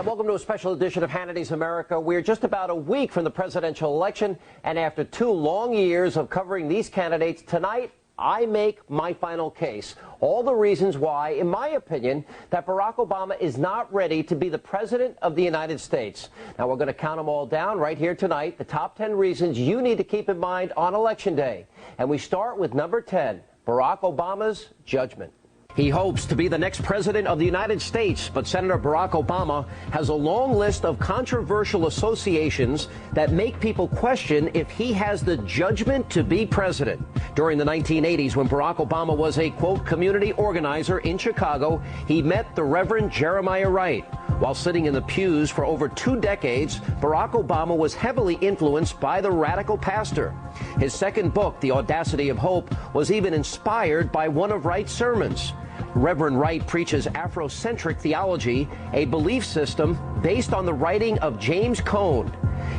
And welcome to a special edition of Hannity's America. We're just about a week from the presidential election, and after 2 long years of covering these candidates, tonight I make my final case. All the reasons why, in my opinion, that Barack Obama is not ready to be the president of the United States. Now, we're going to count them all down right here tonight, the top 10 reasons you need to keep in mind on Election Day. And we start with number 10, Barack Obama's judgment. He hopes to be the next president of the United States, but Senator Barack Obama has a long list of controversial associations that make people question if he has the judgment to be president. During the 1980s, when Barack Obama was a, quote, community organizer in Chicago, he met the Reverend Jeremiah Wright. While sitting in the pews for over 2 decades, Barack Obama was heavily influenced by the radical pastor. His second book, The Audacity of Hope, was even inspired by one of Wright's sermons. Reverend Wright preaches Afrocentric theology, a belief system based on the writing of James Cone.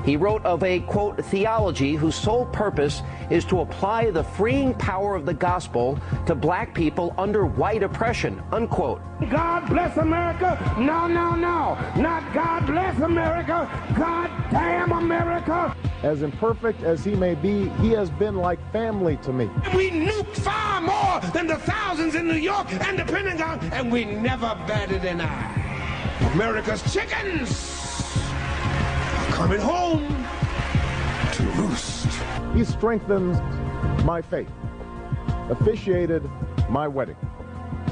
He wrote of a, quote, theology whose sole purpose is to apply the freeing power of the gospel to black people under white oppression, unquote. God bless America? No, no, no. Not God bless America. God damn America. As imperfect as he may be, he has been like family to me. We nuked far more than the thousands in New York and the Pentagon, and we never batted an eye. America's chickens are coming home to roost. He strengthens my faith, officiated my wedding,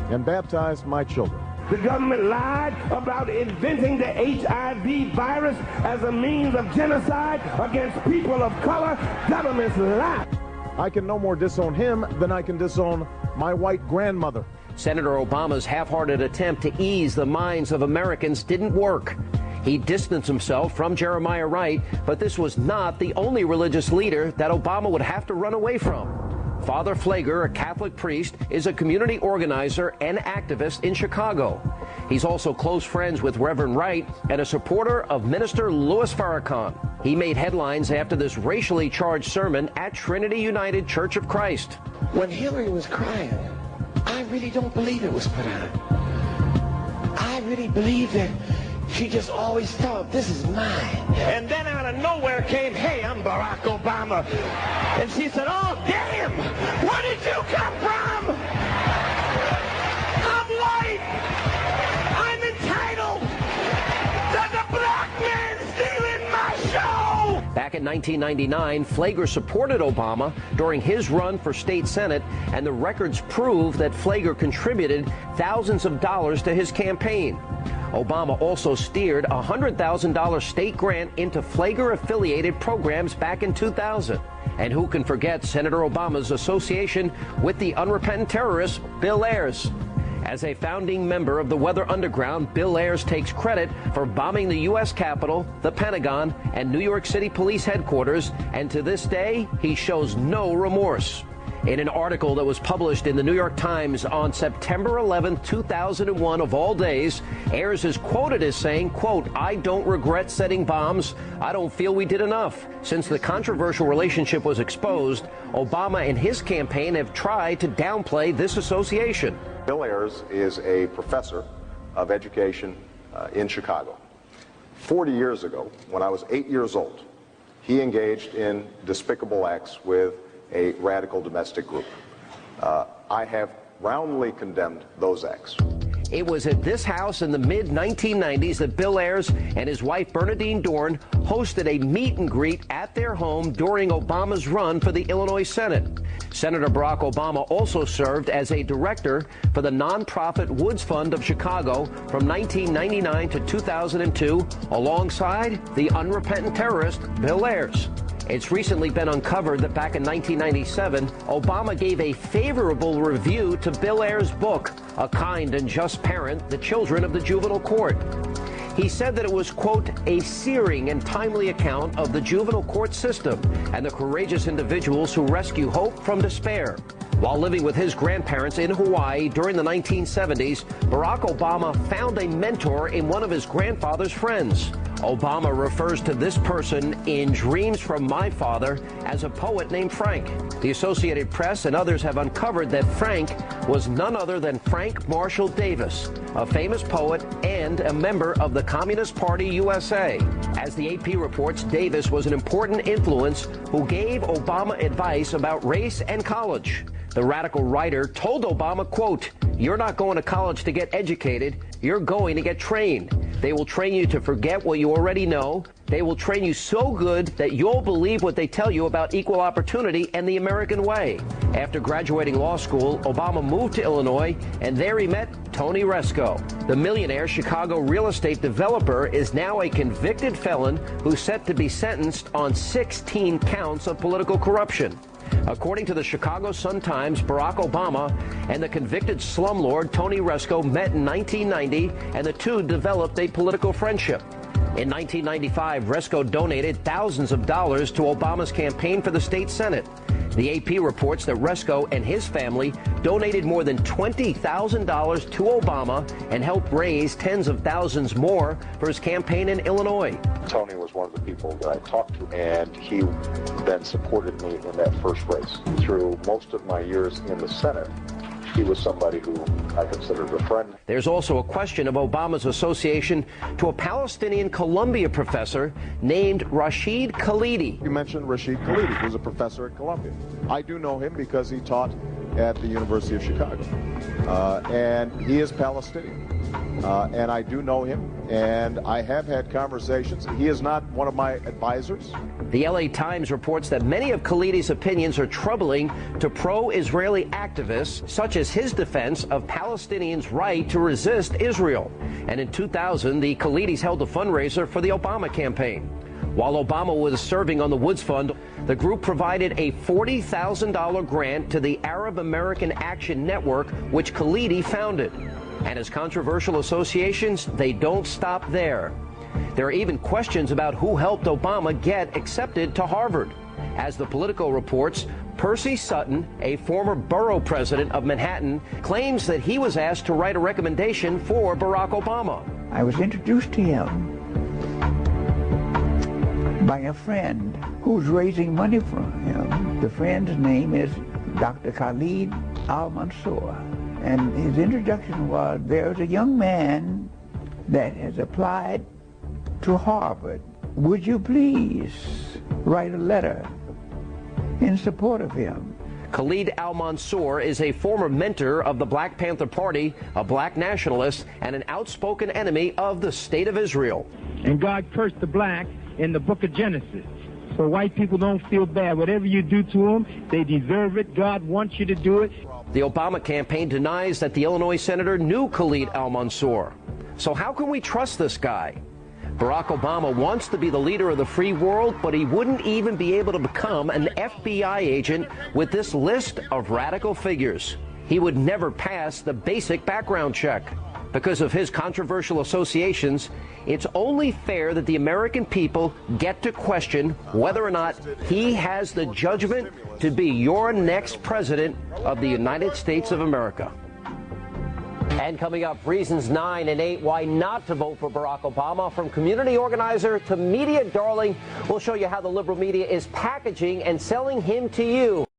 and baptized my children. The government lied about inventing the HIV virus as a means of genocide against people of color. Governments lie. I can no more disown him than I can disown my white grandmother. Senator Obama's half-hearted attempt to ease the minds of Americans didn't work. He distanced himself from Jeremiah Wright, but this was not the only religious leader that Obama would have to run away from. Father Pfleger, a Catholic priest, is a community organizer and activist in Chicago. He's also close friends with Reverend Wright and a supporter of Minister Louis Farrakhan. He made headlines after this racially charged sermon at Trinity United Church of Christ. When Hillary was crying, I really don't believe it was put on. I really believe that she just always thought, this is mine. And then out of nowhere came, hey, I'm Barack Obama. And she said, oh, damn, where did you come from? I'm white. I'm entitled. There's a black man stealing my show. Back in 1999, Pfleger supported Obama during his run for state senate, and the records prove that Pfleger contributed thousands of dollars to his campaign. Obama also steered a $100,000 state grant into Pfleger-affiliated programs back in 2000. And who can forget Senator Obama's association with the unrepentant terrorist Bill Ayers? As a founding member of the Weather Underground, Bill Ayers takes credit for bombing the U.S. Capitol, the Pentagon, and New York City Police headquarters, and to this day, he shows no remorse. In an article that was published in the New York Times on September 11, 2001, of all days, Ayers is quoted as saying, quote, I don't regret setting bombs. I don't feel we did enough. Since the controversial relationship was exposed, Obama and his campaign have tried to downplay this association. Bill Ayers is a professor of education in Chicago. 40 years ago, when I was 8 years old, he engaged in despicable acts with a radical domestic group. I have roundly condemned those acts. It was at this house in the mid-1990s that Bill Ayers and his wife Bernadine Dorn hosted a meet and greet at their home during Obama's run for the Illinois Senate. Senator Barack Obama also served as a director for the nonprofit Woods Fund of Chicago from 1999 to 2002, alongside the unrepentant terrorist Bill Ayers. It's recently been uncovered that back in 1997, Obama gave a favorable review to Bill Ayers' book, A Kind and Just Parent, The Children of the Juvenile Court. He said that it was, quote, a searing and timely account of the juvenile court system and the courageous individuals who rescue hope from despair. While living with his grandparents in Hawaii during the 1970s, Barack Obama found a mentor in one of his grandfather's friends. Obama refers to this person in Dreams from My Father as a poet named Frank. The Associated Press and others have uncovered that Frank was none other than Frank Marshall Davis, a famous poet and a member of the Communist Party USA. As the AP reports, Davis was an important influence who gave Obama advice about race and college. The radical writer told Obama, quote, "You're not going to college to get educated, you're going to get trained. They will train you to forget what you already know. They will train you so good that you'll believe what they tell you about equal opportunity and the American way." After graduating law school, Obama moved to Illinois, and there he met Tony Resco. The millionaire Chicago real estate developer is now a convicted felon who's set to be sentenced on 16 counts of political corruption. According to the Chicago Sun-Times, Barack Obama and the convicted slumlord Tony Resco met in 1990, and the two developed a political friendship. In 1995, Resco donated thousands of dollars to Obama's campaign for the state Senate. The AP reports that Resco and his family donated more than $20,000 to Obama and helped raise tens of thousands more for his campaign in Illinois. Tony was one of the people that I talked to, and he then supported me in that first race. Through most of my years in the Senate, he was somebody who I considered a friend. There's also a question of Obama's association to a Palestinian Columbia professor named Rashid Khalidi. You mentioned Rashid Khalidi, who's a professor at Columbia. I do know him because he taught at the University of Chicago. And he is Palestinian. And I do know him, and I have had conversations. He is not one of my advisors. The LA Times reports that many of Khalidi's opinions are troubling to pro-Israeli activists, such as his defense of Palestinians' right to resist Israel. And in 2000, the Khalidis held a fundraiser for the Obama campaign. While Obama was serving on the Woods Fund, the group provided a $40,000 grant to the Arab American Action Network, which Khalidi founded. And as controversial associations, they don't stop there. There are even questions about who helped Obama get accepted to Harvard. As the Politico reports, Percy Sutton, a former borough president of Manhattan, claims that he was asked to write a recommendation for Barack Obama. I was introduced to him by a friend who's raising money for him. The friend's name is Dr. Khalid Al-Mansour. And his introduction was, there's a young man that has applied to Harvard. Would you please write a letter in support of him? Khalid Al-Mansour is a former mentor of the Black Panther Party, a black nationalist, and an outspoken enemy of the State of Israel. And God cursed the black in the book of Genesis. So white people don't feel bad. Whatever you do to them, they deserve it. God wants you to do it. The Obama campaign denies that the Illinois senator knew Khalid Al-Mansour. So how can we trust this guy? Barack Obama wants to be the leader of the free world, but he wouldn't even be able to become an FBI agent with this list of radical figures. He would never pass the basic background check. Because of his controversial associations, it's only fair that the American people get to question whether or not he has the judgment to be your next president of the United States of America. And coming up, reasons 9 and 8 why not to vote for Barack Obama. From community organizer to media darling, we'll show you how the liberal media is packaging and selling him to you.